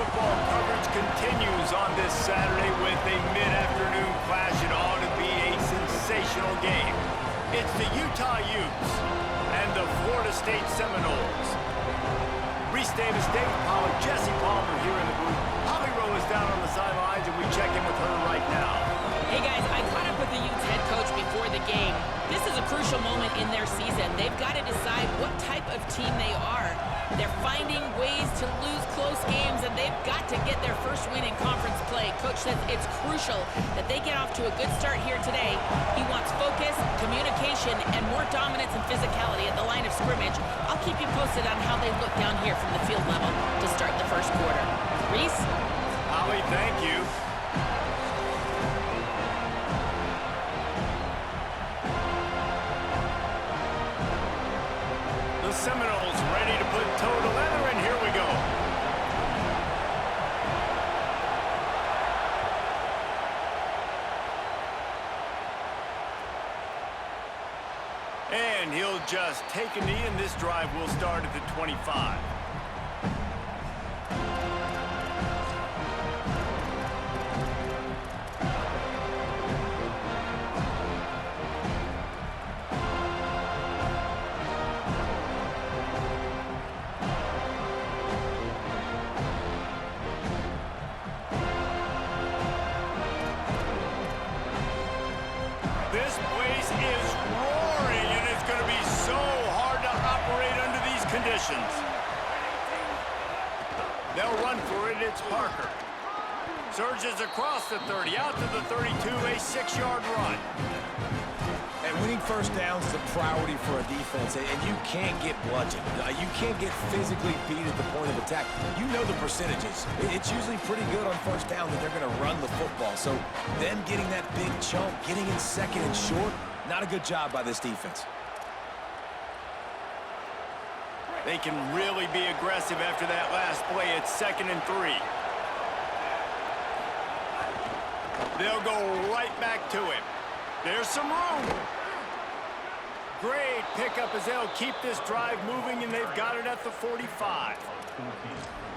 football coverage continues on this Saturday with a mid-afternoon clash. It ought to be a sensational game. It's the Utah Utes and the Florida State Seminoles. Reese Davis, David Pollack, Jesse Palmer here in the booth. Holly Rowe is down on the sidelines, and we check in with her right now. Hey guys, I caught up with the Utes head coach before the game. This is a crucial moment in their season. They've got to decide what type of team they are. They're finding ways to lose close games, and they've got to get their first win in conference play. Coach says it's crucial that they get off to a good start here today. He wants focus, communication, and more dominance and physicality at the line of scrimmage. I'll keep you posted on how they look down here from the field level to start the first quarter. Reese? Holly, thank you. Seminoles ready to put toe to leather, and here we go. And he'll just take a knee, and this drive will start at the 25. This place is roaring, and it's going to be so hard to operate under these conditions. They'll run for it. It's Parker. Surges across the 30, out to the 32, a 6-yard run. And winning first downs is a priority for a defense, and you can't get bludgeoned. You can't get physically beat at the point of attack. You know the percentages. It's usually pretty good on first down that they're going to run the football. So them getting that big chunk, getting in second and short, not a good job by this defense. They can really be aggressive after that last play. It's 2nd and 3. They'll go right back to him. There's some room. Great pickup as they'll keep this drive moving, and they've got it at the 45.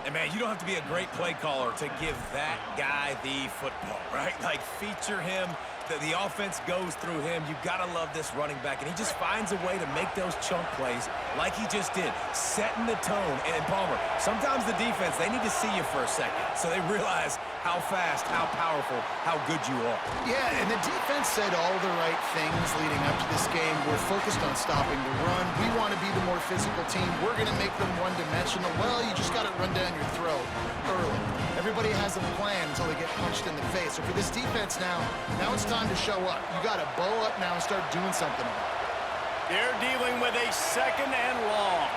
And, man, you don't have to be a great play caller to give that guy the football, right? Like, feature him. The offense goes through him. You've got to love this running back. And he just finds a way to make those chunk plays like he just did, setting the tone. And, Palmer, sometimes the defense, they need to see you for a second so they realize how fast, how powerful, how good you are. Yeah, and the defense said all the right things leading up to this game. We're focused on stopping the run. We want to be the more physical team. We're going to make them one-dimensional. Well, you just got to run down your throat early. Everybody has a plan until they get punched in the face. So for this defense now it's time to show up. You got to bow up now and start doing something about it. They're dealing with a 2nd and long.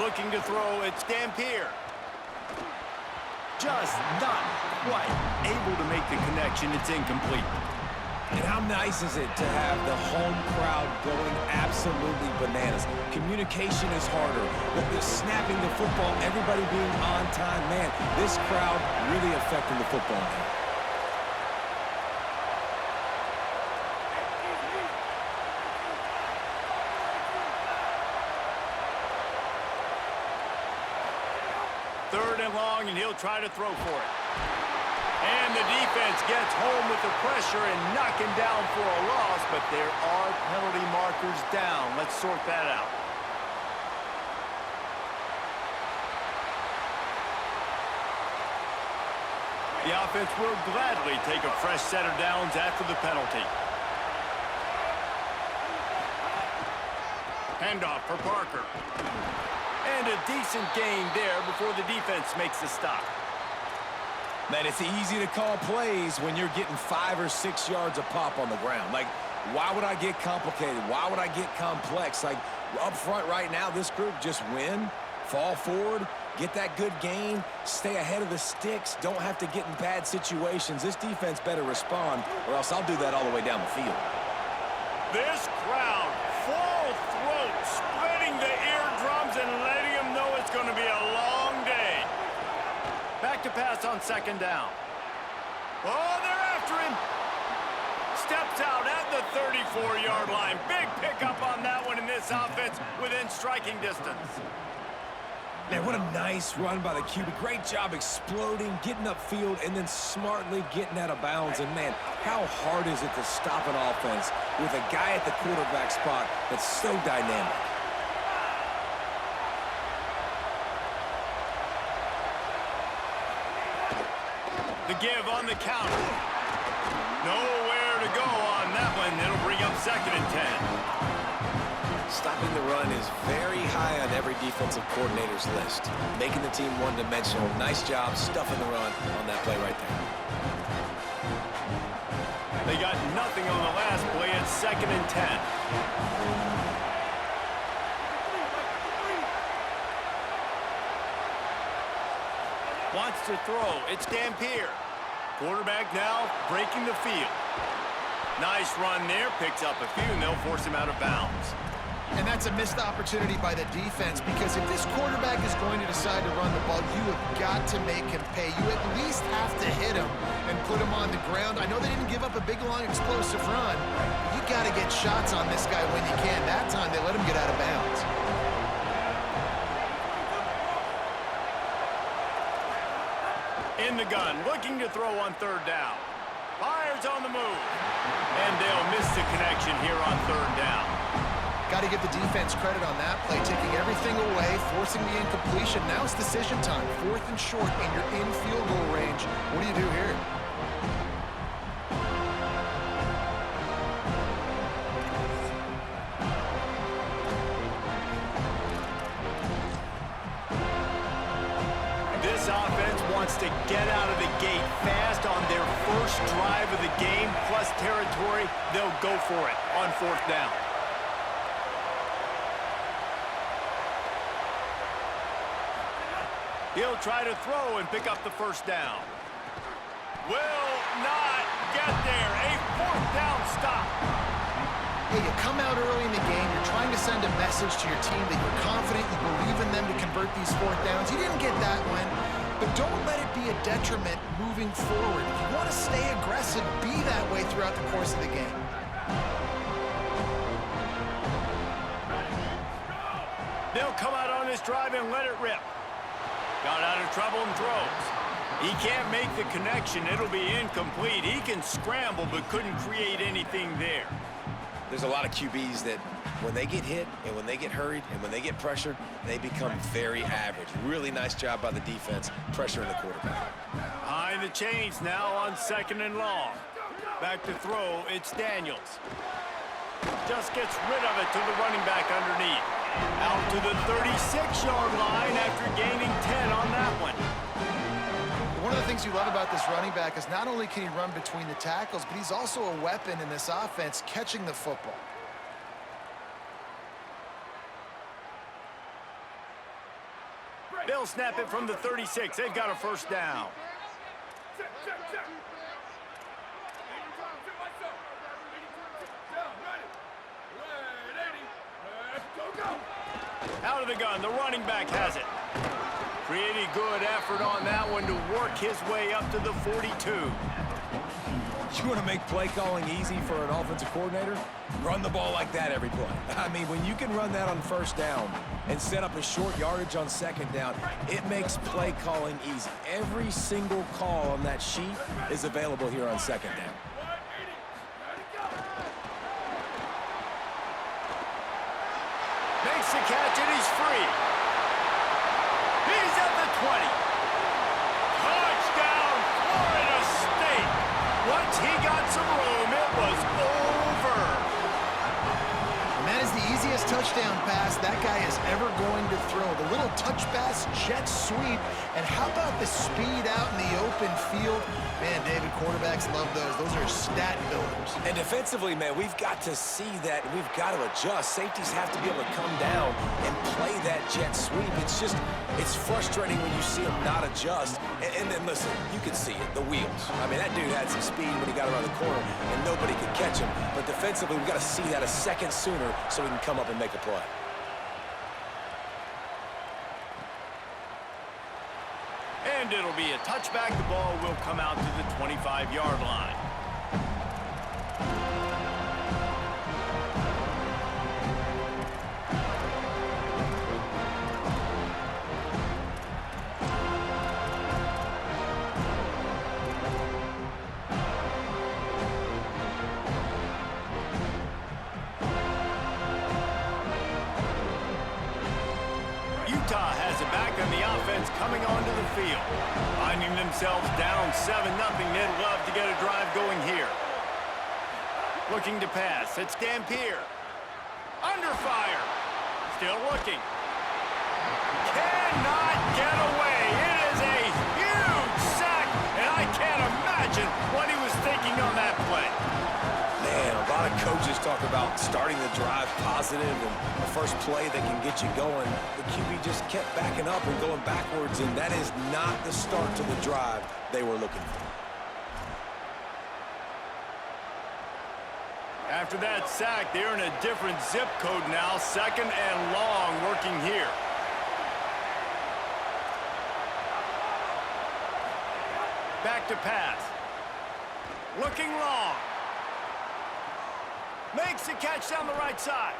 Looking to throw, it's Dampier. Just not quite able to make the connection. It's incomplete. And how nice is it to have the home crowd going absolutely bananas? Communication is harder. With the snapping the football, everybody being on time, man, this crowd really affecting the football game. Third and long, and he'll try to throw for it. And the defense gets home with the pressure and knocking down for a loss, but there are penalty markers down. Let's sort that out. The offense will gladly take a fresh set of downs after the penalty. Handoff for Parker. And a decent gain there before the defense makes the stop. Man, it's easy to call plays when you're getting 5 or 6 yards a pop on the ground. Like, why would I get complicated? Why would I get complex? Like, up front right now, this group just win, fall forward, get that good gain, stay ahead of the sticks, don't have to get in bad situations. This defense better respond, or else I'll do that all the way down the field. This crowd, full throat, spreading the eardrums and letting them know it's going to be a long day. Back to pass on 2nd down. Oh, they're after him. Steps out at the 34-yard line. Big pickup on that one in this offense within striking distance. Man, what a nice run by the QB. Great job exploding, getting upfield, and then smartly getting out of bounds. And, man, how hard is it to stop an offense with a guy at the quarterback spot that's so dynamic? The give on the counter. Nowhere to go on that one. It'll bring up 2nd and 10. Stopping the run is very high on every defensive coordinator's list. Making the team one-dimensional. Nice job stuffing the run on that play right there. They got nothing on the last play. It's 2nd and 10. Wants to throw. It's Dampier. Quarterback now breaking the field. Nice run there. Picks up a few, and they'll force him out of bounds. And that's a missed opportunity by the defense, because if this quarterback is going to decide to run the ball, you have got to make him pay. You at least have to hit him and put him on the ground. I know they didn't give up a big, long, explosive run. You got to get shots on this guy when you can. That time, they let him get out of bounds. In the gun, looking to throw on 3rd down. Fires on the move. And they'll miss the connection here on 3rd down. Got to give the defense credit on that play, taking everything away, forcing the incompletion. Now it's decision time. 4th and short, and you're in field goal range. What do you do here? This offense wants to get out of the gate fast on their first drive of the game, plus territory. They'll go for it on 4th down. He'll try to throw and pick up the 1st down. Will not get there. A 4th down stop. Hey, you come out early in the game, you're trying to send a message to your team that you're confident, you believe in them to convert these 4th downs. You didn't get that one, but don't let it be a detriment moving forward. If you want to stay aggressive, be that way throughout the course of the game. They'll come out on this drive and let it rip. Got out of trouble and throws. He can't make the connection. It'll be incomplete. He can scramble but couldn't create anything there. There's a lot of QBs that when they get hit and when they get hurried and when they get pressured, they become very average. Really nice job by the defense, pressuring the quarterback. Behind the chains now on 2nd and long. Back to throw, it's Daniels. Just gets rid of it to the running back underneath. Out to the 36-yard line after gaining 10 on that one. One of the things you love about this running back is not only can he run between the tackles, but he's also a weapon in this offense catching the football. They'll snap it from the 36. They've got a 1st down. Out of the gun, the running back has it. Pretty good effort on that one to work his way up to the 42. You want to make play calling easy for an offensive coordinator? Run the ball like that every play. I mean, when you can run that on 1st down and set up a short yardage on 2nd down, it makes play calling easy. Every single call on that sheet is available here on 2nd down. Makes the catch and he's free. He's at the 20. Touchdown, Florida State. Once he got some room, it was over. And that is the easiest touchdown pass that guy is ever going to throw. The little touch pass, jet sweep, and how about the speed out in the open field? Man, David, quarterbacks love those. Those are stat builders. And defensively, man, we've got to see that. We've got to adjust. Safeties have to be able to come down and play that jet sweep. It's frustrating when you see him not adjust. And then, listen, you can see it, the wheels. I mean, that dude had some speed when he got around the corner, and nobody could catch him. But defensively, we've got to see that a second sooner so we can come up and make a play. And it'll be a touchback. The ball will come out to the 25-yard line. themselves down 7-0. They'd love to get a drive going here. Looking to pass. It's Dampier. Under fire. Still looking. Cannot get away. It is a huge sack, and I can't imagine what he was thinking on that play. Man, a lot of coaches talk about starting the drive positive and the first play that can get you going. The QB just kept backing up and going backwards, and that is not the start to the drive they were looking for. After that sack, they're in a different zip code now. 2nd and long working here. Back to pass. Looking long. Makes the catch down the right side.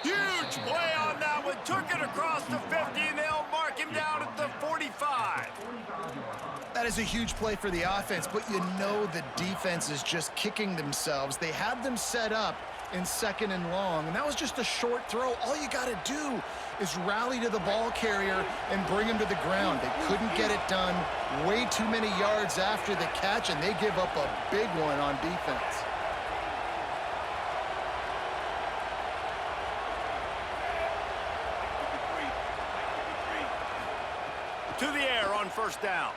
Huge play on that one. Took it across the 50, and they'll mark him down at the 45. That is a huge play for the offense, but you know the defense is just kicking themselves. They had them set up in 2nd and long, and that was just a short throw. All you got to do is rally to the ball carrier and bring him to the ground. They couldn't get it done. Way too many yards after the catch, and they give up a big one on defense. To the air on 1st down.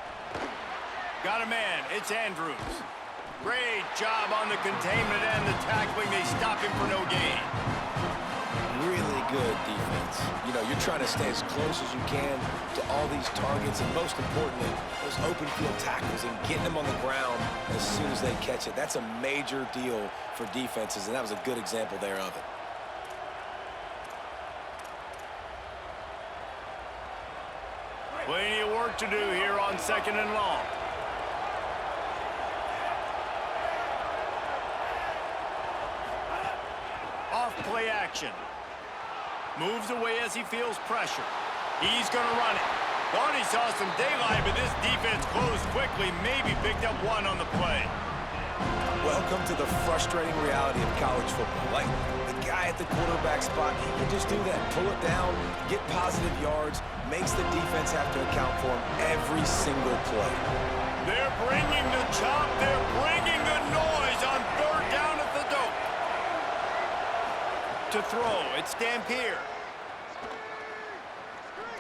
Got a man. It's Andrews. Great job on the containment and the tackling. They stop him for no gain. Really good defense. You know, you're trying to stay as close as you can to all these targets, and most importantly, those open field tackles and getting them on the ground as soon as they catch it. That's a major deal for defenses, and that was a good example there of it. Plenty of work to do here on 2nd and long. Off play action. Moves away as he feels pressure. He's going to run it. Thought he saw some daylight, but this defense closed quickly. Maybe picked up one on the play. Welcome to the frustrating reality of college football. Like, the guy at the quarterback spot, he can just do that. Pull it down, get positive yards, makes the defense have to account for him every single play. They're bringing the chop. They're bringing the noise on 3rd down at the dope. To throw, it's Dampier.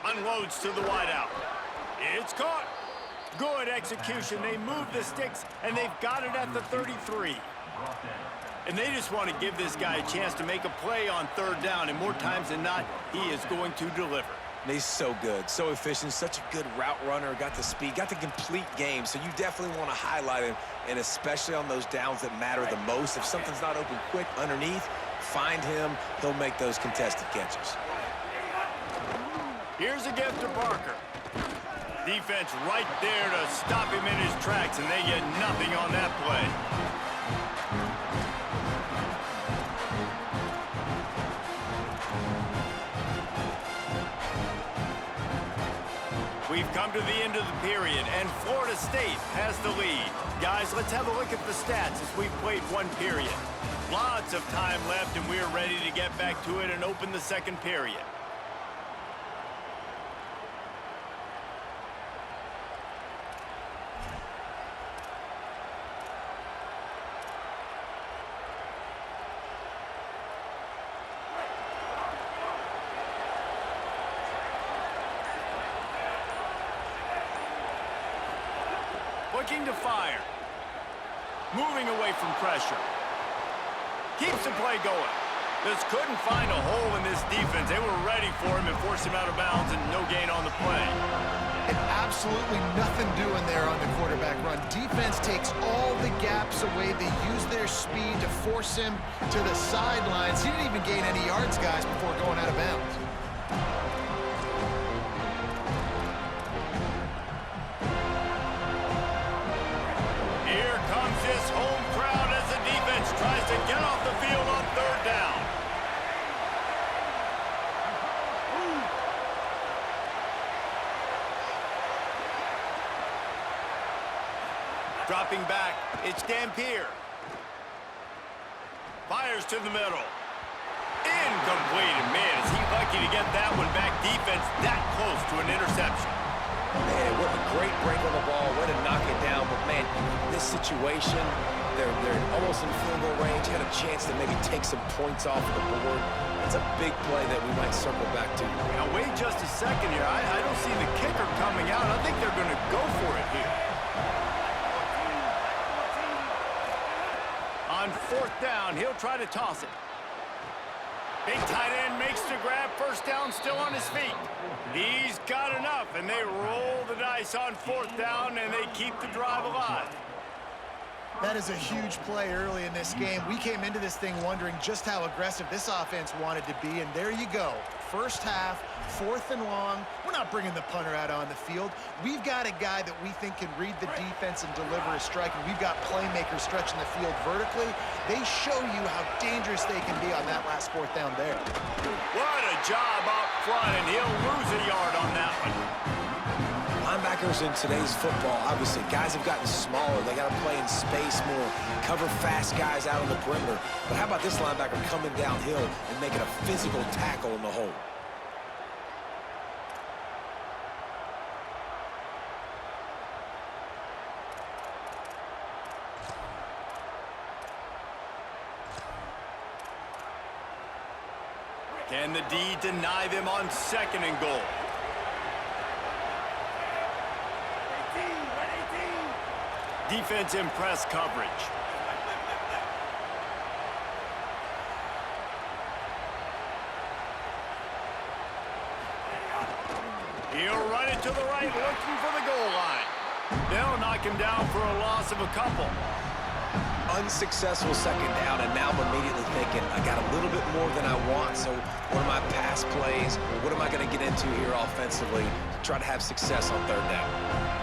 Unloads to the wideout. It's caught. Good execution. They move the sticks, and they've got it at the 33. And they just want to give this guy a chance to make a play on 3rd down, and more times than not, he is going to deliver. He's so good, so efficient, such a good route runner, got the speed, got the complete game, so you definitely want to highlight him, and especially on those downs that matter the most. If something's not open quick underneath, find him. He'll make those contested catches. Here's a gift to Parker. Defense right there to stop him in his tracks, and they get nothing on that play. We've come to the end of the period, and Florida State has the lead. Guys, let's have a look at the stats as we've played one period. Lots of time left, and we're ready to get back to it and open the 2nd period. Looking to fire. Moving away from pressure. Keeps the play going. Just couldn't find a hole in this defense. They were ready for him and forced him out of bounds, and no gain on the play. And absolutely nothing doing there on the quarterback run. Defense takes all the gaps away. They use their speed to force him to the sidelines. He didn't even gain any yards, guys, before going out of bounds. Here comes this home crowd as the defense tries to get off the field on 3rd down. Dropping back, it's Dampier. Fires to the middle. Incomplete. And man, is he lucky to get that one back. Defense that close to an interception. Man, what a great break on the ball. Way to knock it down. But, man, this situation, they're almost in field goal range. Had a chance to maybe take some points off of the board. It's a big play that we might circle back to. Now, wait just a second here. I don't see the kicker coming out. I think they're going to go for it here. On 4th down, he'll try to toss it. Big tight end makes the grab. First down, still on his feet. He's got enough, and they roll the dice on 4th down, and they keep the drive alive. That is a huge play early in this game. We came into this thing wondering just how aggressive this offense wanted to be, and there you go. First half, 4th and long. We're not bringing the punter out on the field. We've got a guy that we think can read the defense and deliver a strike, and we've got playmakers stretching the field vertically. They show you how dangerous they can be on that last 4th down there. What a job up front, and he'll lose a yard on that one. Linebackers in today's football, obviously, guys have gotten smaller. They got to play in space more, cover fast guys out on the perimeter. But how about this linebacker coming downhill and making a physical tackle in the hole? Can the D deny them on 2nd and goal? Defense in press coverage. He'll run it to the right, looking for the goal line. They'll knock him down for a loss of a couple. Unsuccessful 2nd down, and now I'm immediately thinking, I got a little bit more than I want, so what are my pass plays? What am I going to get into here offensively to try to have success on 3rd down?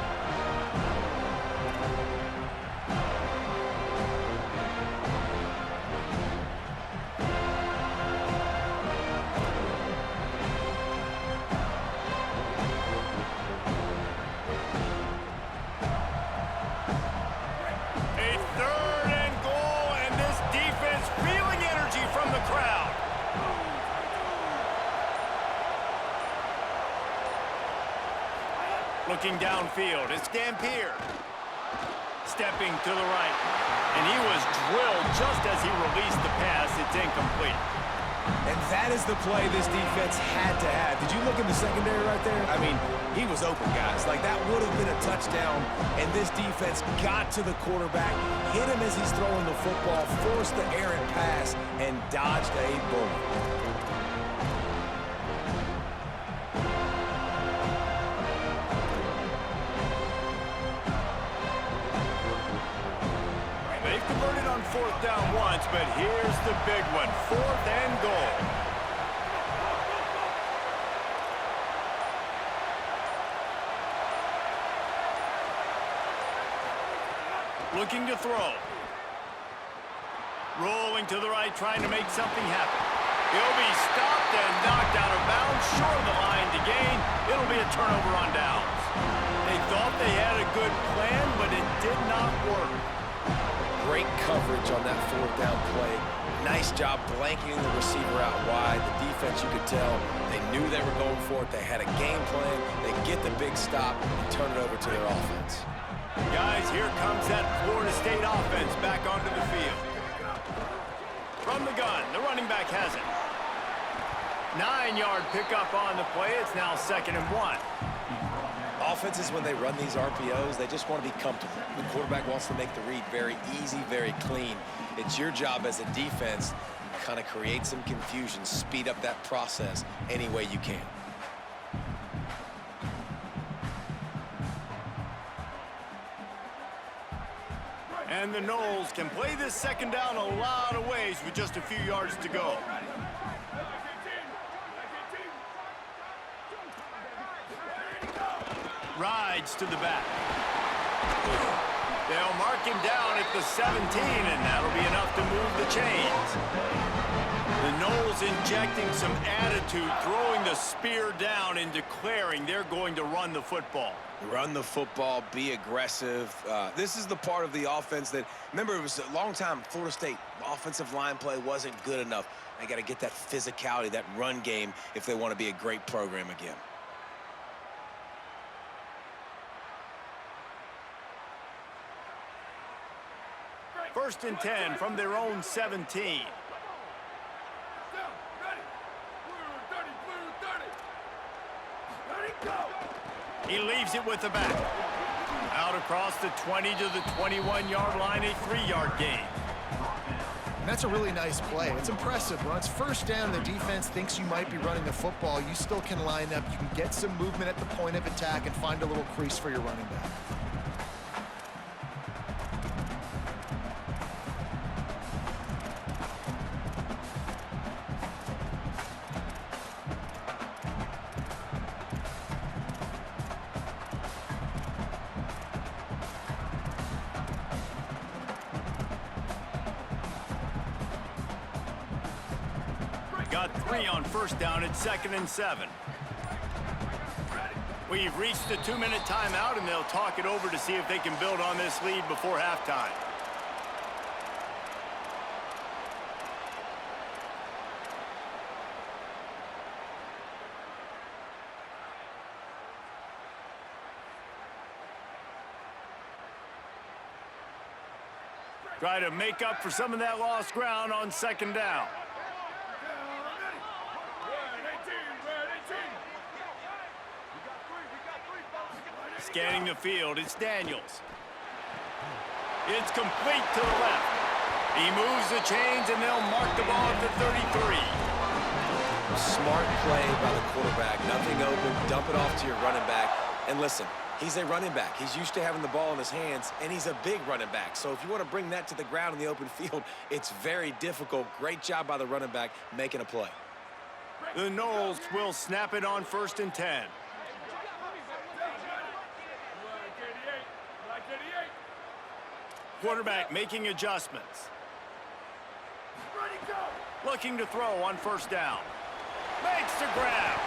Looking downfield, it's Dampier. Stepping to the right. And he was drilled just as he released the pass. It's incomplete. And that is the play this defense had to have. Did you look in the secondary right there? I mean, he was open, guys. Like, that would have been a touchdown. And this defense got to the quarterback, hit him as he's throwing the football, forced the errant pass, and dodged a bullet. Converted on 4th down once, but here's the big one. 4th and goal. Looking to throw. Rolling to the right, trying to make something happen. He'll be stopped and knocked out of bounds, short of the line to gain. It'll be a turnover on downs. They thought they had a good plan, but it did not work. Great coverage on that 4th down play. Nice job blanketing the receiver out wide. The defense, you could tell, they knew they were going for it. They had a game plan. They get the big stop and turn it over to their offense. Guys, here comes that Florida State offense back onto the field. From the gun, the running back has it. 9-yard pickup on the play. It's now 2nd and 1. Offenses, when they run these RPOs, they just want to be comfortable. The quarterback wants to make the read very easy, very clean. It's your job as a defense to kind of create some confusion, speed up that process any way you can. And the Noles can play this 2nd down a lot of ways with just a few yards to go. Rides to the back. They'll mark him down at the 17, and that'll be enough to move the chains. The Noles injecting some attitude, throwing the spear down and declaring they're going to run the football. Run the football, be aggressive. This is the part of the offense that, remember, it was a long time, Florida State offensive line play wasn't good enough. They got to get that physicality, that run game, if they want to be a great program again. First and 10 from their own 17. He leaves it with the back. Out across the 20 to the 21-yard line, a 3-yard gain. And that's a really nice play. It's impressive. When it's first down, the defense thinks you might be running the football. You still can line up. You can get some movement at the point of attack and find a little crease for your running back. Got 3 on first down at 2nd and 7. We've reached the 2-minute timeout, and they'll talk it over to see if they can build on this lead before halftime. Try to make up for some of that lost ground on 2nd down. Scanning the field, it's Daniels. It's complete to the left. He moves the chains, and they'll mark the ball at the 33. Smart play by the quarterback. Nothing open. Dump it off to your running back. And listen, he's a running back. He's used to having the ball in his hands, and he's a big running back. So if you want to bring that to the ground in the open field, it's very difficult. Great job by the running back making a play. The Knowles will snap it on 1st and 10. Quarterback making adjustments. Looking to throw on 1st down. Makes the grab.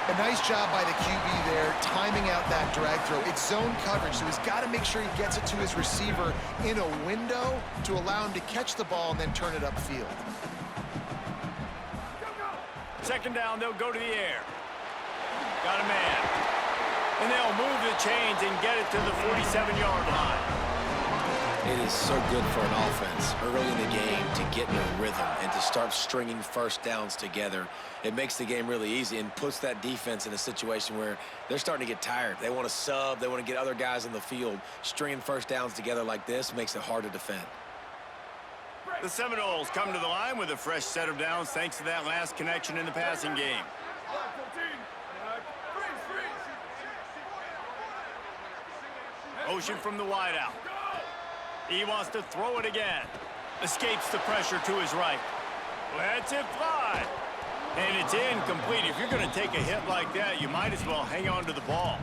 A nice job by the QB there, timing out that drag throw. It's zone coverage, so he's got to make sure he gets it to his receiver in a window to allow him to catch the ball and then turn it upfield. 2nd down, they'll go to the air. Got a man. And they'll move the chains and get it to the 47-yard line. It is so good for an offense early in the game to get in a rhythm and to start stringing first downs together. It makes the game really easy and puts that defense in a situation where they're starting to get tired. They want to sub. They want to get other guys in the field. Stringing first downs together like this makes it hard to defend. The Seminoles come to the line with a fresh set of downs thanks to that last connection in the passing game. Motion from the wideout. He wants to throw it again. Escapes the pressure to his right. Lets it fly. And it's incomplete. If you're going to take a hit like that, you might as well hang on to the ball.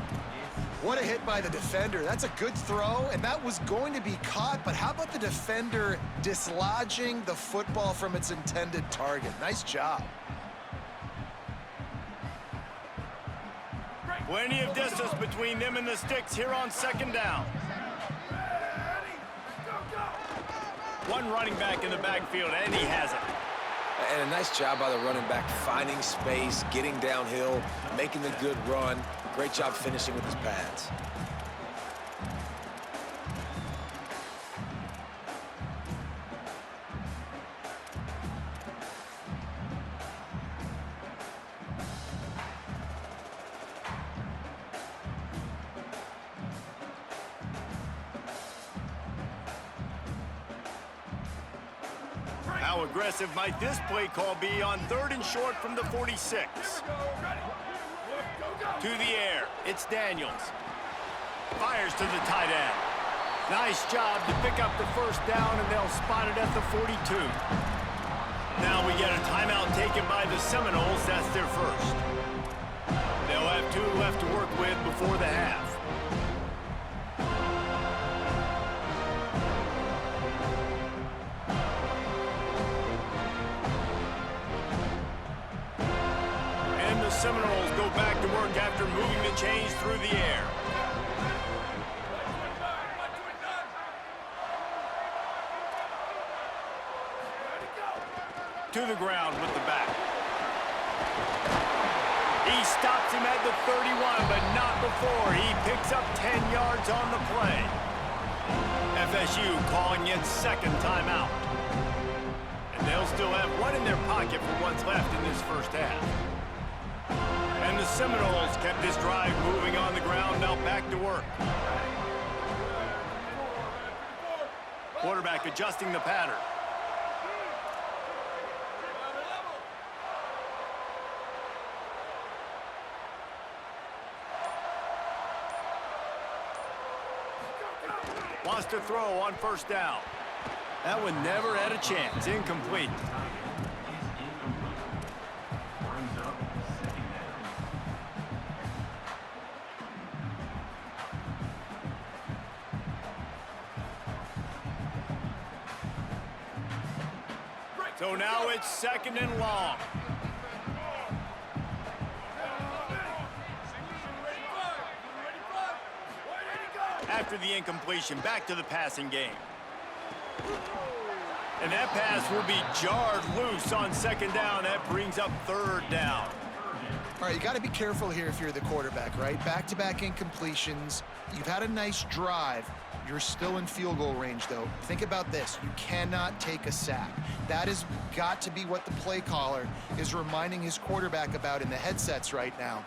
What a hit by the defender. That's a good throw, and that was going to be caught, but how about the defender dislodging the football from its intended target? Nice job. Plenty of distance between them and the sticks here on 2nd down. One running back in the backfield, and he has it. And a nice job by the running back, finding space, getting downhill, making the good run. Great job finishing with his pads. How aggressive might this play call be on 3rd and short from the 46? To the air, it's Daniels. Fires to the tight end. Nice job to pick up the first down, and they'll spot it at the 42. Now we get a timeout taken by the Seminoles. That's their first. They'll have 2 left to work with before the half. Seminoles go back to work after moving the chains through the air. To the ground with the back. He stops him at the 31, but not before. He picks up 10 yards on the play. FSU calling its second timeout. And they'll still have one in their pocket for what's left in this first half. And the Seminoles kept this drive moving on the ground, now back to work. Quarterback adjusting the pattern. Wants to throw on first down. That one never had a chance. Incomplete. So now it's second and long. After the incompletion, back to the passing game. And that pass will be jarred loose on second down. That brings up third down. All right, you got to be careful here if you're the quarterback, right? Back-to-back incompletions. You've had a nice drive. You're still in field goal range, though. Think about this. You cannot take a sack. That has got to be what the play caller is reminding his quarterback about in the headsets right now.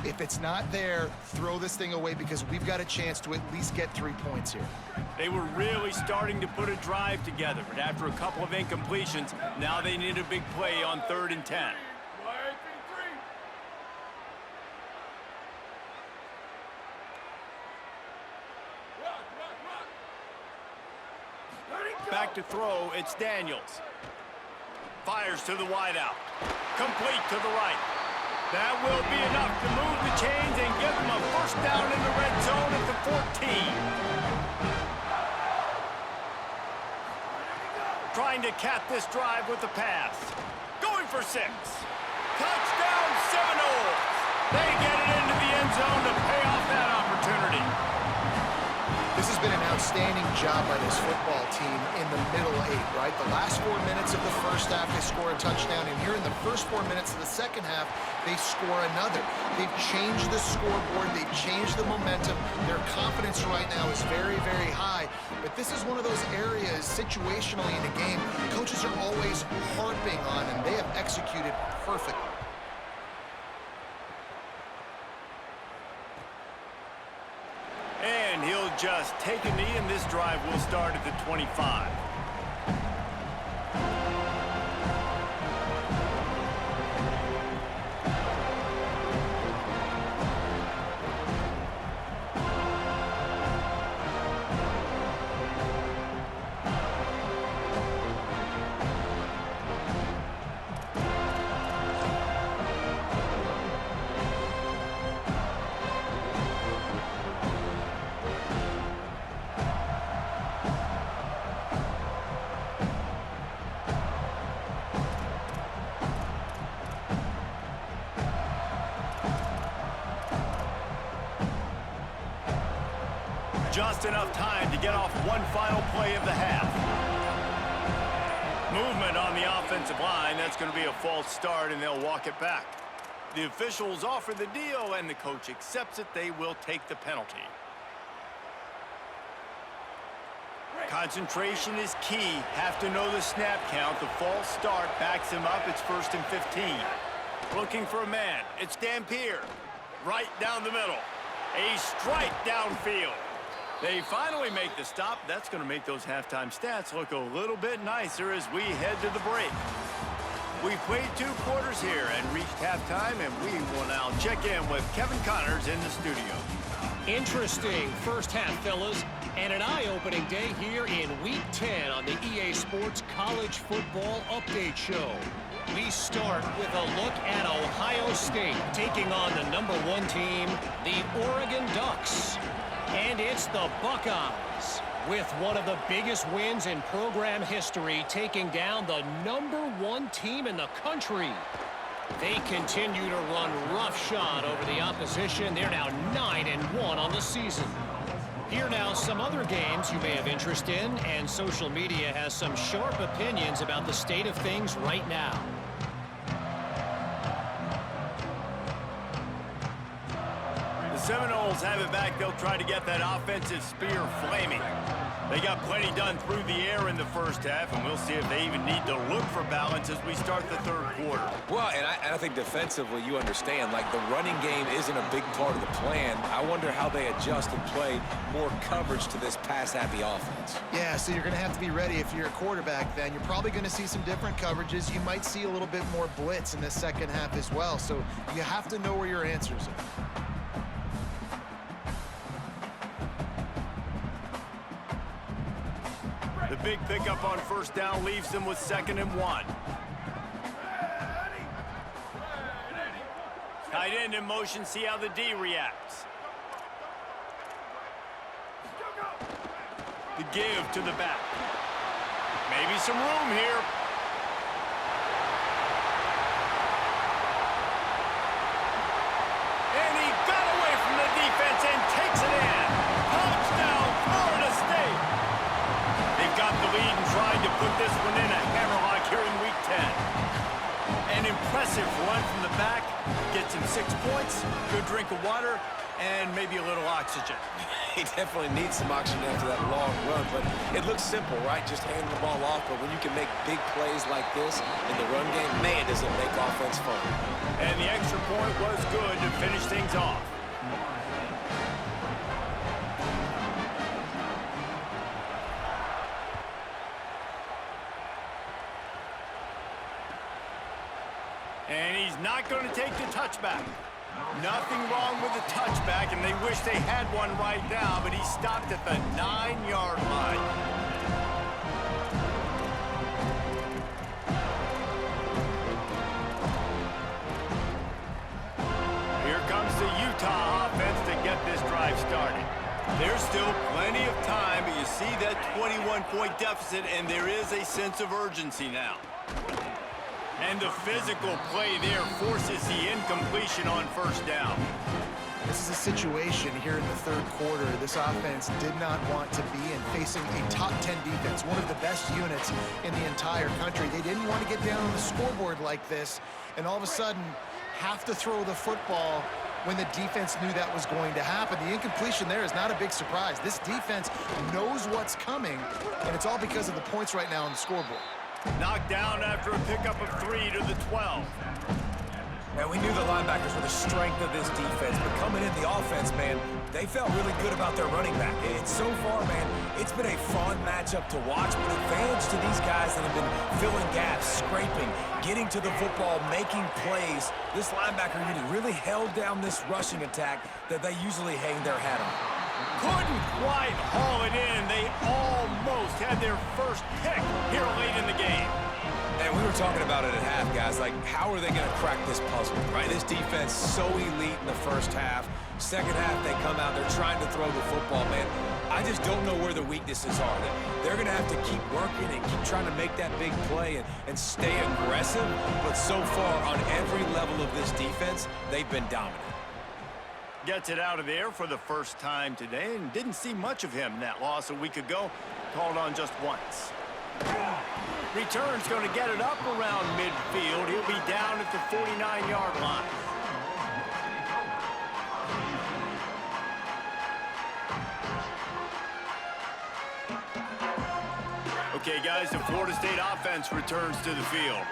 If it's not there, throw this thing away because we've got a chance to at least get 3 points here. They were really starting to put a drive together, but after a couple of incompletions, now they need a big play on 3rd and 10. Back to throw, it's Daniels. Fires to the wideout. Complete to the right. That will be enough to move the chains and give them a first down in the red zone at the 14. Trying to cap this drive with the pass. Going for 6. Touchdown Seminoles. They get it into the end zone to pay off that opportunity. This has been an outstanding job by this football team in the middle 8, right? The last 4 minutes of the first half, they score a touchdown, and here in the first 4 minutes of the second half, they score another. They've changed the scoreboard. They've changed the momentum. Their confidence right now is very, very high, but this is one of those areas situationally in a game coaches are always harping on, and they have executed perfectly. And he'll just take a knee, and this drive will start at the 25. Just enough time to get off one final play of the half. Movement on the offensive line. That's going to be a false start, and they'll walk it back. The officials offer the deal, and the coach accepts it. They will take the penalty. Concentration is key. Have to know the snap count. The false start backs him up. It's 1st and 15. Looking for a man. It's Dampier. Right down the middle. A strike downfield. They finally make the stop. That's going to make those halftime stats look a little bit nicer as we head to the break. We've played 2 quarters here and reached halftime, and we will now check in with Kevin Connors in the studio. Interesting first half, fellas, and an eye-opening day here in Week 10 on the EA Sports College Football Update Show. We start with a look at Ohio State taking on the #1 team, the Oregon Ducks. And it's the Buckeyes, with one of the biggest wins in program history, taking down the #1 team in the country. They continue to run roughshod over the opposition. They're now 9-1 on the season. Here now some other games you may have interest in, and social media has some sharp opinions about the state of things right now. The Seminoles have it back. They'll try to get that offensive spear flaming. They got plenty done through the air in the first half, and we'll see if they even need to look for balance as we start the third quarter. Well, and I think defensively, you understand, like the running game isn't a big part of the plan. I wonder how they adjust and play more coverage to this pass-happy offense. Yeah, so you're going to have to be ready if you're a quarterback then. You're probably going to see some different coverages. You might see a little bit more blitz in the second half as well, so you have to know where your answers are. The big pickup on first down leaves them with 2nd and 1. Tight end in motion, see how the D reacts. The give to the back. Maybe some room here. And he got away from the defense and takes it in. Touchdown, Florida State. They've got the lead and trying to put this one in a hammerlock here in Week 10. An impressive run from the back. Gets him 6 points, good drink of water, and maybe a little oxygen. He definitely needs some oxygen after that long run, but it looks simple, right? Just handing the ball off, but when you can make big plays like this in the run game, man, does it make offense fun. And the extra point was good to finish things off. And he's not going to take the touchback. Nothing wrong with the touchback, and they wish they had one right now, but he stopped at the 9-yard line. Here comes the Utah offense to get this drive started. There's still plenty of time, but you see that 21-point deficit, and there is a sense of urgency now. And the physical play there forces the incompletion on first down. This is a situation here in the third quarter this offense did not want to be in, facing a top 10 defense, one of the best units in the entire country. They didn't want to get down on the scoreboard like this and all of a sudden have to throw the football when the defense knew that was going to happen. The incompletion there is not a big surprise. This defense knows what's coming, and it's all because of the points right now on the scoreboard. Knocked down after a pickup of 3 to the 12. And we knew the linebackers were the strength of this defense, but coming in the offense, man, they felt really good about their running back. And so far, man, it's been a fun matchup to watch, but advantage to these guys that have been filling gaps, scraping, getting to the football, making plays. This linebacker unit really held down this rushing attack that they usually hang their hat on. Couldn't quite haul it in. They almost had their first pick here late in the game. And we were talking about it at half, guys. Like, how are they going to crack this puzzle, right? This defense so elite in the first half. Second half, they come out. They're trying to throw the football, man. I just don't know where the weaknesses are. They're going to have to keep working and keep trying to make that big play and stay aggressive. But so far, on every level of this defense, they've been dominant. Gets it out of there for the first time today and didn't see much of him in that loss a week ago. Called on just once. Return's going to get it up around midfield. He'll be down at the 49-yard line. Okay, guys, the Florida State offense returns to the field.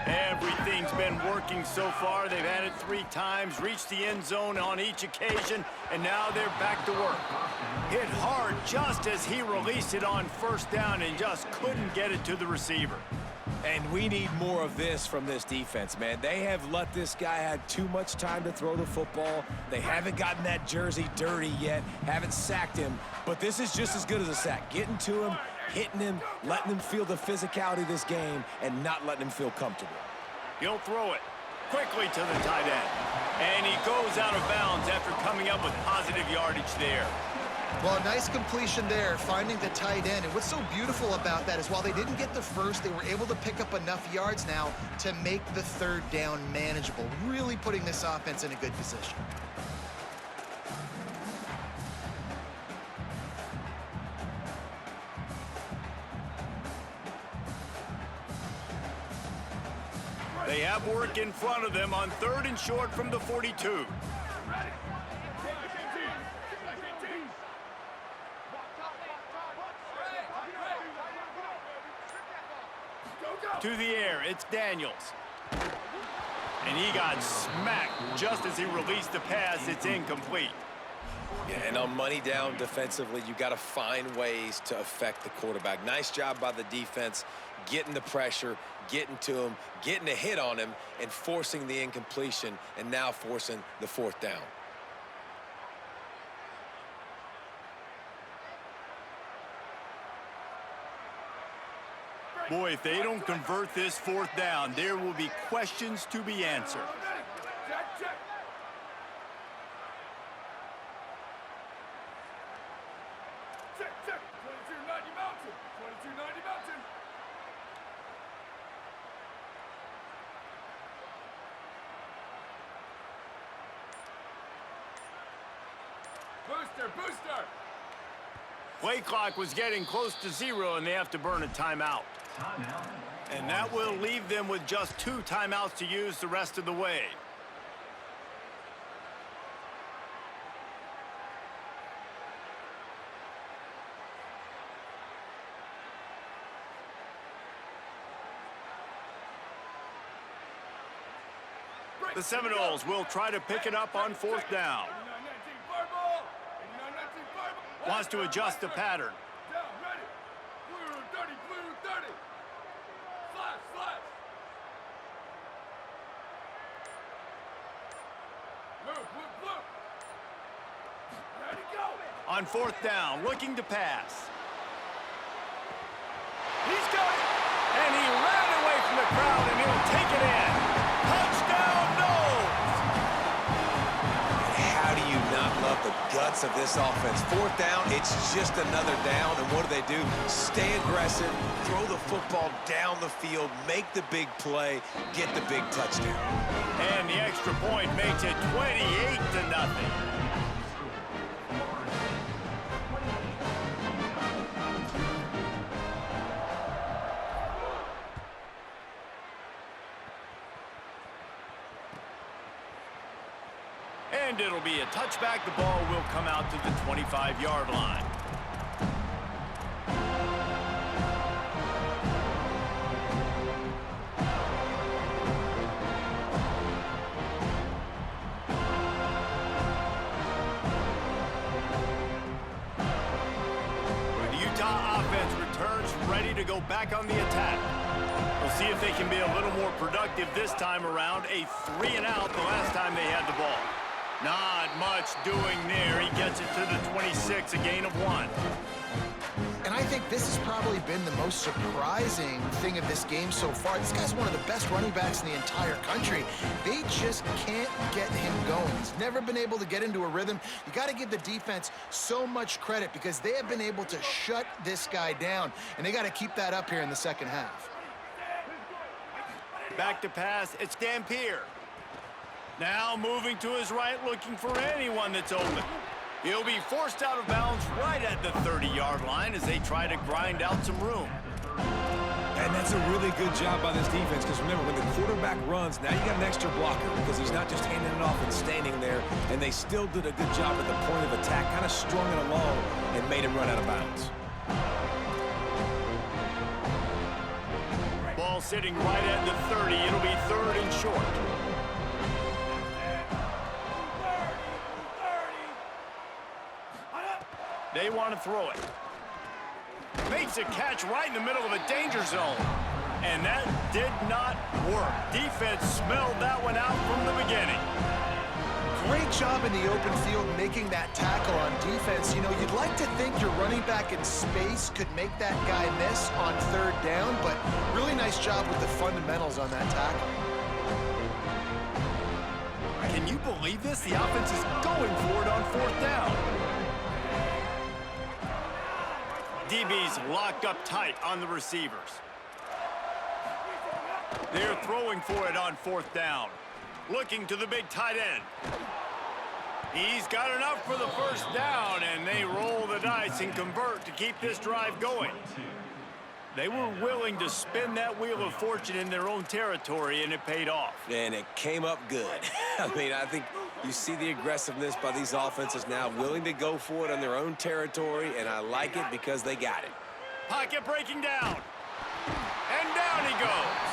Everything's been working so far. They've had it 3 times, reached the end zone on each occasion, and now they're back to work. Hit hard just as he released it on first down and just couldn't get it to the receiver. And we need more of this from this defense, man. They have let this guy have too much time to throw the football. They haven't gotten that jersey dirty yet, haven't sacked him, but this is just as good as a sack. Getting to him, hitting him, letting him feel the physicality of this game, and not letting him feel comfortable. He'll throw it quickly to the tight end. And he goes out of bounds after coming up with positive yardage there. Well, a nice completion there, finding the tight end. And what's so beautiful about that is while they didn't get the first, they were able to pick up enough yards now to make the third down manageable, really putting this offense in a good position. They have work in front of them on 3rd and short from the 42. To the air, it's Daniels. And he got smacked just as he released the pass. It's incomplete. Yeah, and on money down defensively, you got to find ways to affect the quarterback. Nice job by the defense, getting the pressure, getting to him, getting a hit on him, and forcing the incompletion, and now forcing the 4th down. Boy, if they don't convert this 4th down, there will be questions to be answered. Check. Check. 2290 Mountain. 2290 Mountain. Booster. Play clock was getting close to 0, and they have to burn a timeout. And that will leave them with just 2 timeouts to use the rest of the way. The Seminoles will try to pick it up on 4th down. Wants to adjust the pattern. Down, ready. Blue 30, blue 30. Slash. Blue. Ready, go. On 4th down, looking to pass. He's got it. And he ran away from the crowd, and he'll take it in. Touchdown, Noles! How do you not love the guts of this offense? 4th down, it's just another down, and what do? Stay aggressive, throw the football down the field, make the big play, get the big touchdown. And the extra point makes it 28-0. And it'll be a touchback. The ball will come out to the 25-yard line. The Utah offense returns ready to go back on the attack. We'll see if they can be a little more productive this time around. A 3-and-out the last time they had the ball. Not much doing there. He gets it to the 26, a gain of 1. And I think this has probably been the most surprising thing of this game so far. This guy's one of the best running backs in the entire country. They just can't get him going. He's never been able to get into a rhythm. You got to give the defense so much credit because they have been able to shut this guy down, and they got to keep that up here in the second half. Back to pass, it's Dampier. Now moving to his right, looking for anyone that's open. He'll be forced out of bounds right at the 30-yard line as they try to grind out some room. And that's a really good job by this defense because remember, when the quarterback runs, now you got an extra blocker because he's not just handing it off and standing there, and they still did a good job at the point of attack, kind of strung it along and made him run out of bounds. Ball sitting right at the 30. It'll be 3rd and short. They want to throw it. Makes a catch right in the middle of a danger zone. And that did not work. Defense smelled that one out from the beginning. Great job in the open field making that tackle on defense. You know, you'd like to think your running back in space could make that guy miss on 3rd down, but really nice job with the fundamentals on that tackle. Can you believe this? The offense is going for it on 4th down. DB's locked up tight on the receivers. They're throwing for it on 4th down. Looking to the big tight end. He's got enough for the 1st down, and they roll the dice and convert to keep this drive going. They were willing to spin that wheel of fortune in their own territory, and it paid off. And it came up good. I mean, I think you see the aggressiveness by these offenses now, willing to go for it on their own territory, and I like it because they got it. Pocket breaking down. And down he goes.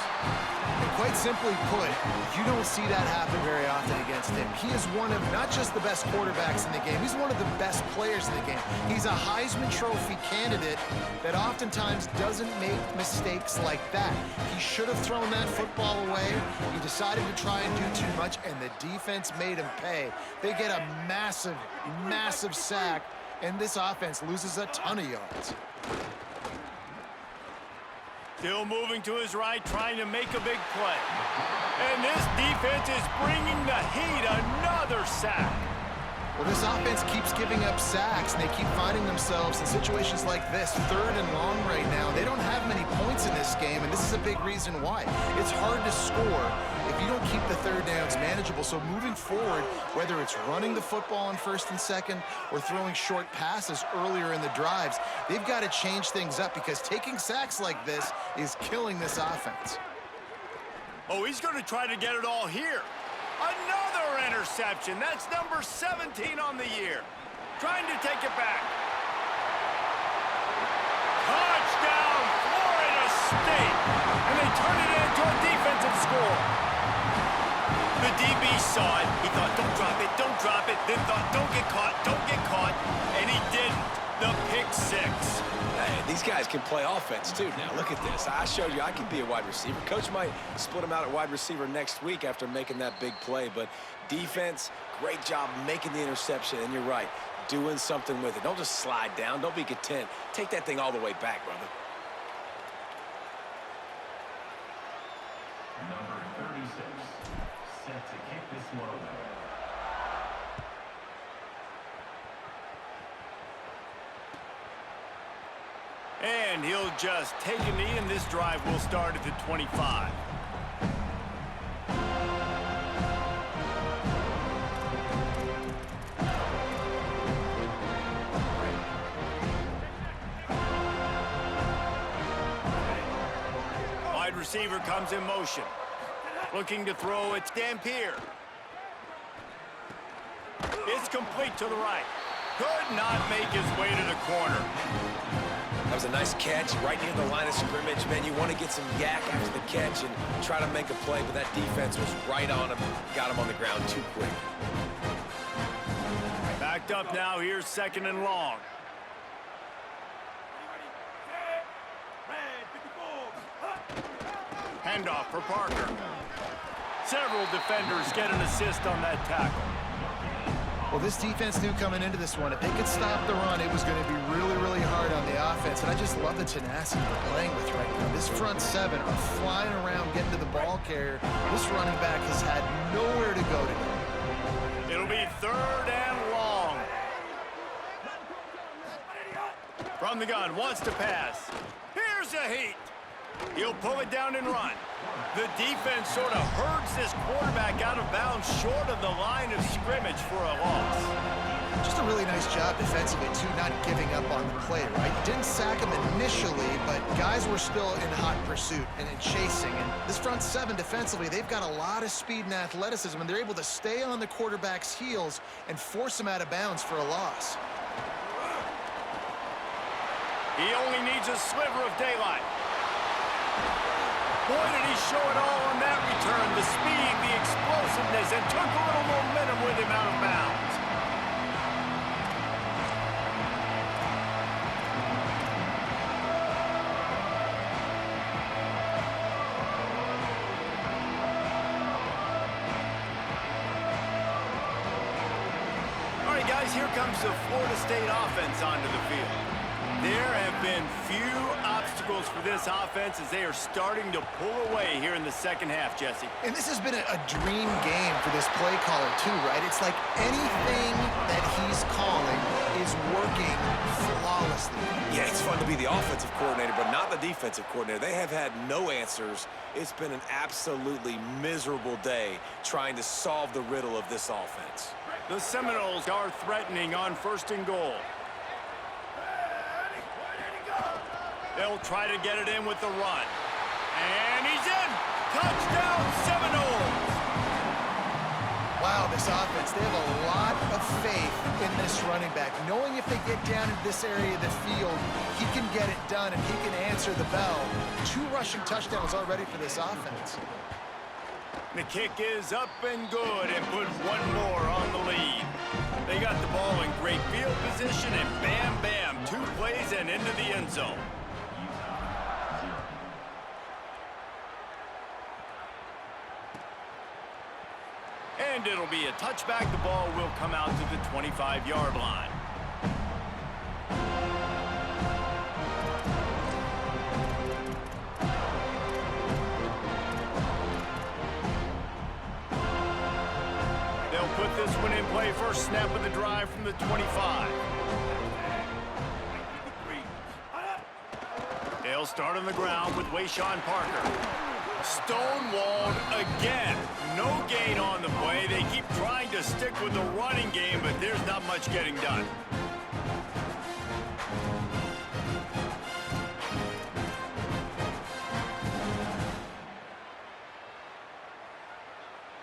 And quite simply put, you don't see that happen very often against him. He is one of not just the best quarterbacks in the game, he's one of the best players in the game. He's a Heisman Trophy candidate that oftentimes doesn't make mistakes like that. He should have thrown that football away. He decided to try and do too much, and the defense made him pay. They get a massive, massive sack, and this offense loses a ton of yards. Still moving to his right, trying to make a big play. And this defense is bringing the heat. Another sack. Well, this offense keeps giving up sacks, and they keep finding themselves in situations like this, 3rd and long right now. They don't have many points in this game, and this is a big reason why. It's hard to score if you don't keep the 3rd downs manageable. So moving forward, whether it's running the football on 1st and 2nd or throwing short passes earlier in the drives, they've got to change things up because taking sacks like this is killing this offense. Oh, he's going to try to get it all here. Another interception. That's number 17 on the year. Trying to take it back. Touchdown, Florida State. And they turn it into a defensive score. The DB saw it. He thought, don't drop it. Then thought, don't get caught. And he didn't. The pick 6. Hey, these guys can play offense, too. Now, look at this. I showed you I can be a wide receiver. Coach might split him out at wide receiver next week after making that big play. But defense, great job making the interception. And you're right, doing something with it. Don't just slide down. Don't be content. Take that thing all the way back, brother. Number 36, set to kick this one away. And he'll just take a knee, and this drive will start at the 25. Wide receiver comes in motion. Looking to throw, it's Dampier. It's complete to the right. Could not make his way to the corner. That was a nice catch right near the line of scrimmage. Man, you want to get some yak after the catch and try to make a play, but that defense was right on him. Got him on the ground too quick. Backed up now. Here's 2nd and long. Handoff for Parker. Several defenders get an assist on that tackle. Well, this defense knew coming into this one, if they could stop the run, it was going to be really, really hard on the offense. And I just love the tenacity they're playing with right now. This front 7 are flying around, getting to the ball carrier. This running back has had nowhere to go today. It'll be 3rd and long. From the gun, wants to pass. Here's a heat. He'll pull it down and run. The defense sort of herds this quarterback out of bounds short of the line of scrimmage for a loss. Just a really nice job defensively, too, not giving up on the play, right? You didn't sack him initially, but guys were still in hot pursuit and in chasing. And this front 7 defensively, they've got a lot of speed and athleticism, and they're able to stay on the quarterback's heels and force him out of bounds for a loss. He only needs a sliver of daylight. Boy, did he show it all on that return. The speed, the explosiveness, and took a little momentum with him out of bounds. All right, guys, here comes the Florida State offense onto the field. There have been few obstacles for this offense as they are starting to pull away here in the 2nd half, Jesse. And this has been a dream game for this play caller, too, right? It's like anything that he's calling is working flawlessly. Yeah, it's fun to be the offensive coordinator, but not the defensive coordinator. They have had no answers. It's been an absolutely miserable day trying to solve the riddle of this offense. The Seminoles are threatening on 1st and goal. They'll try to get it in with the run. And he's in! Touchdown, Seminoles! Wow, this offense, they have a lot of faith in this running back, knowing if they get down in this area of the field, he can get it done and he can answer the bell. 2 rushing touchdowns already for this offense. The kick is up and good and put one more on the lead. They got the ball in great field position and bam, bam, 2 plays and into the end zone. And it'll be a touchback. The ball will come out to the 25-yard line. They'll put this one in play. First snap of the drive from the 25. They'll start on the ground with Wayshawn Parker. Stonewalled again. No gain on the play. They keep trying to stick with the running game, but there's not much getting done.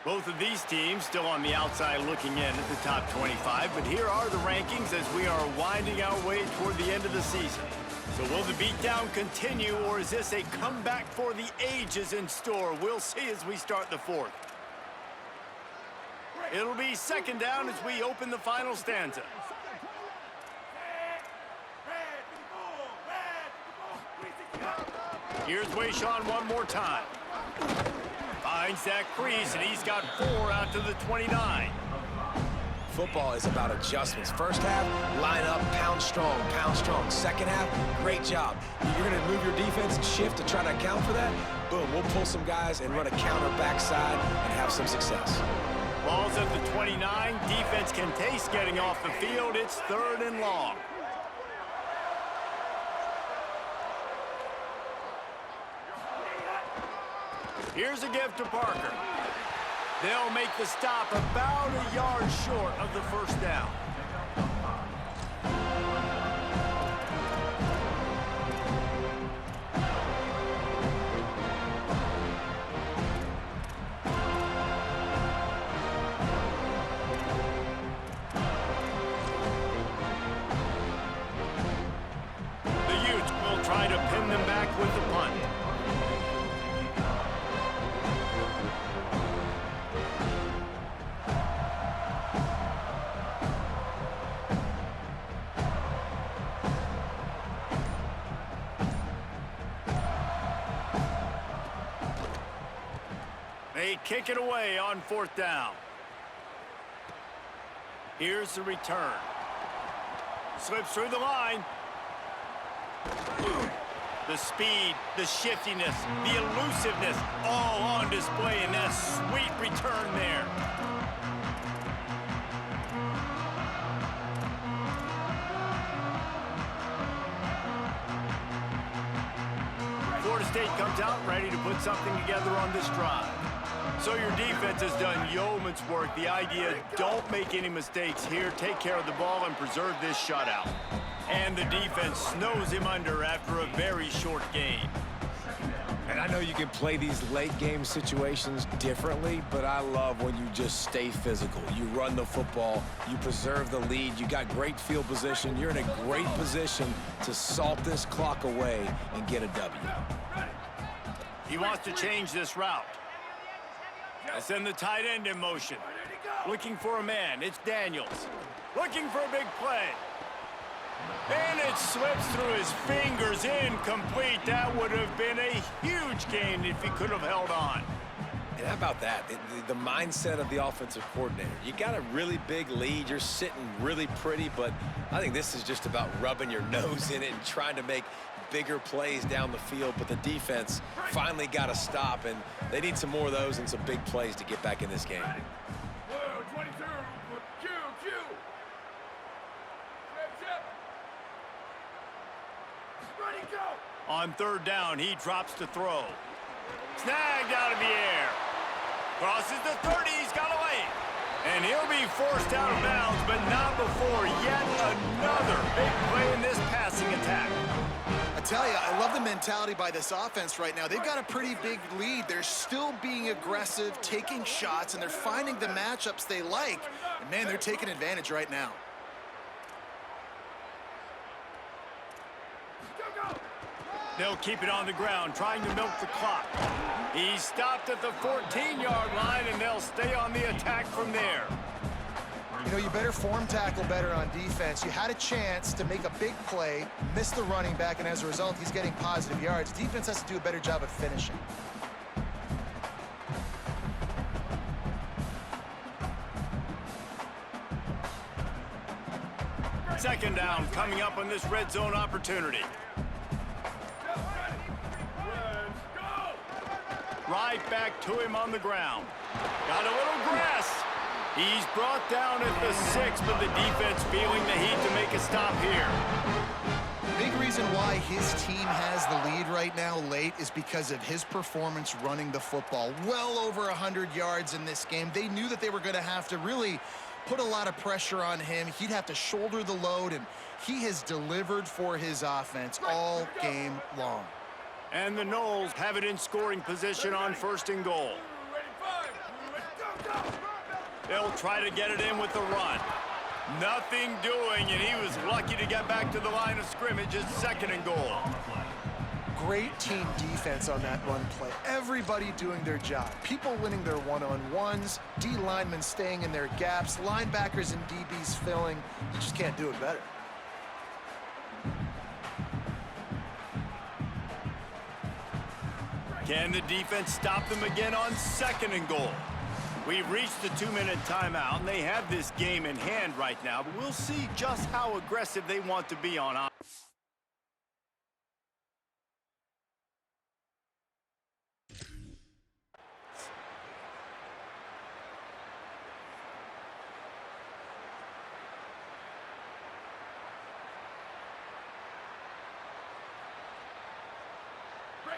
Both of these teams still on the outside looking in at the top 25, but here are the rankings as we are winding our way toward the end of the season. So will the beatdown continue, or is this a comeback for the ages in store? We'll see as we start the 4th. It'll be 2nd down as we open the final stanza. Here's Wayshawn one more time. Finds that crease, and he's got 4 out to the 29. Football is about adjustments. First half, line up, pound strong, pound strong. Second half, great job. You're going to move your defense, shift to try to account for that. Boom, we'll pull some guys and run a counter backside and have some success. Ball's at the 29. Defense can taste getting off the field. It's 3rd and long. Here's a give to Parker. They'll make the stop about a yard short of the 1st down. The Utes will try to pin them back with the punt. They kick it away on 4th down. Here's the return. Slips through the line. The speed, the shiftiness, the elusiveness, all on display in that sweet return there. Florida State comes out ready to put something together on this drive. So your defense has done yeoman's work. The idea, don't make any mistakes here. Take care of the ball and preserve this shutout. And the defense snows him under after a very short game. And I know you can play these late game situations differently, but I love when you just stay physical. You run the football, you preserve the lead, you got great field position. You're in a great position to salt this clock away and get a W. He wants to change this route. I send the tight end in motion. Looking for a man. It's Daniels. Looking for a big play. And it slips through his fingers, incomplete. That would have been a huge gain if he could have held on. And how about that? The mindset of the offensive coordinator. You got a really big lead. You're sitting really pretty, but I think this is just about rubbing your nose in it and trying to make bigger plays down the field. But the defense finally got a stop, and they need some more of those and some big plays to get back in this game. Whoa, 22, Q. Ready, go. On 3rd down, he drops to throw. Snagged out of the air. Crosses the 30, he's got away. And he'll be forced out of bounds, but not before yet another big play in this passing attack. A tell you, I love the mentality by this offense right now. They've got a pretty big lead. They're still being aggressive, taking shots, and they're finding the matchups they like. And, man, they're taking advantage right now. They'll keep it on the ground, trying to milk the clock. He's stopped at the 14-yard line, and they'll stay on the attack from there. You know, you better form tackle better on defense. You had a chance to make a big play, miss the running back, and as a result, he's getting positive yards. Defense has to do a better job of finishing. Second down coming up on this red zone opportunity. Right back to him on the ground. Got a little grass. He's brought down at the 6, but the defense feeling the heat to make a stop here. Big reason why his team has the lead right now late is because of his performance running the football. Well over 100 yards in this game. They knew that they were going to have to really put a lot of pressure on him. He'd have to shoulder the load, and he has delivered for his offense all game long. And the Noles have it in scoring position on 1st and goal. They'll try to get it in with the run. Nothing doing, and he was lucky to get back to the line of scrimmage at 2nd and goal. Great team defense on that run play. Everybody doing their job. People winning their one-on-ones, D linemen staying in their gaps, linebackers and DBs filling. You just can't do it better. Can the defense stop them again on 2nd and goal? We've reached the 2-minute timeout, and they have this game in hand right now, but we'll see just how aggressive they want to be on offense.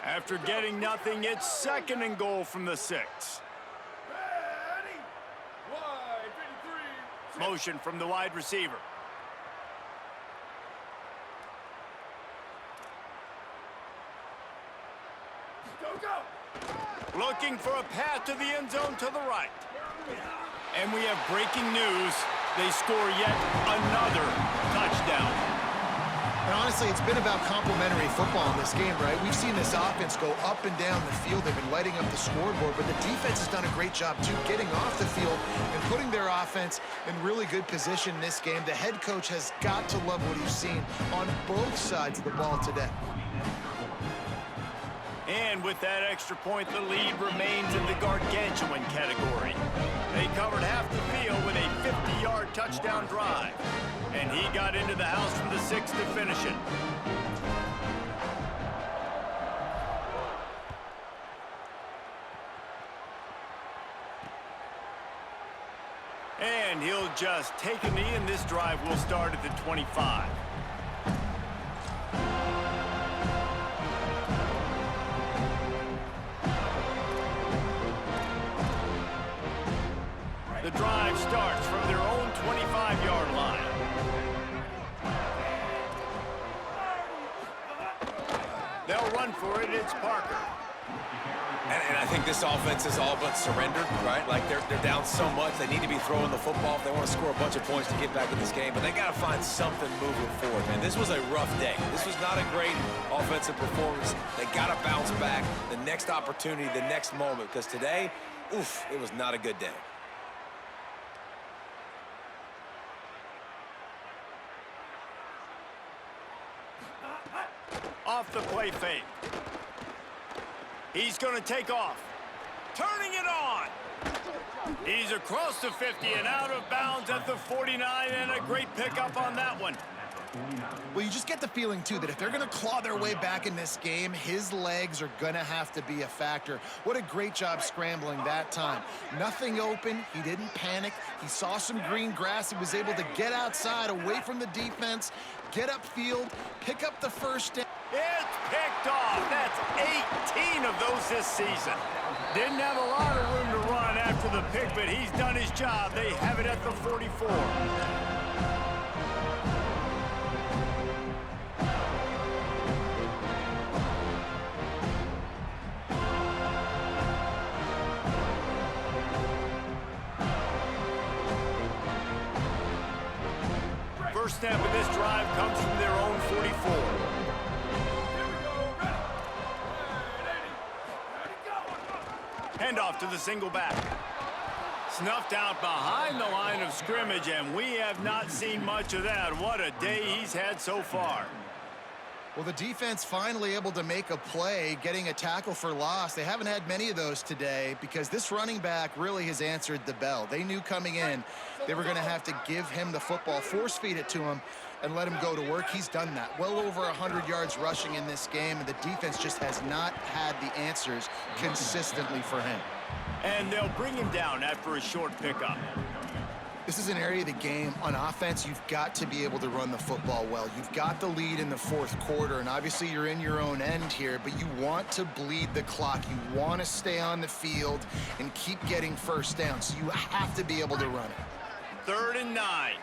After getting nothing, it's 2nd and goal from the 6. Motion from the wide receiver. Looking for a path to the end zone to the right. And we have breaking news. They score yet another touchdown. And honestly, it's been about complementary football in this game, right? We've seen this offense go up and down the field. They've been lighting up the scoreboard, but the defense has done a great job, too, getting off the field and putting their offense in really good position in this game. The head coach has got to love what he's seen on both sides of the ball today. And with that extra point, the lead remains in the gargantuan category. They covered half the field with a 50-yard touchdown drive. And he got into the house from the 6 to finish it. And he'll just take a knee, and this drive will start at the 25. The drive starts from their own 25-yard line. They'll run for it. It's Parker. And I think this offense is all but surrendered, right? Like they're down so much, they need to be throwing the football if they want to score a bunch of points to get back in this game. But they got to find something moving forward, man. This was a rough day. This was not a great offensive performance. They got to bounce back the next opportunity, the next moment, because today, oof, it was not a good day. Off the play fake. He's going to take off. Turning it on. He's across the 50 and out of bounds at the 49, and a great pickup on that one. Well, you just get the feeling, too, that if they're going to claw their way back in this game, his legs are going to have to be a factor. What a great job scrambling that time. Nothing open. He didn't panic. He saw some green grass. He was able to get outside, away from the defense, get upfield, pick up the first down. It's picked off. That's 18 of those this season. Didn't have a lot of room to run after the pick, but he's done his job. They have it at the 44. first snap of this drive comes from their own 44. Here we go. Ready, Handoff to the single back. Snuffed out behind the line of scrimmage, and we have not seen much of that. What a day he's had so far. Well, the defense finally able to make a play, getting a tackle for loss. They haven't had many of those today because this running back really has answered the bell. They knew coming in they were going to have to give him the football, force feed it to him, and let him go to work. He's done that. Well over 100 yards rushing in this game, and the defense just has not had the answers consistently for him. And they'll bring him down after a short pickup. This is an area of the game. On offense, you've got to be able to run the football well. You've got the lead in the fourth quarter, and obviously you're in your own end here, but you want to bleed the clock. You want to stay on the field and keep getting first down, so you have to be able to run it. 3rd and 9.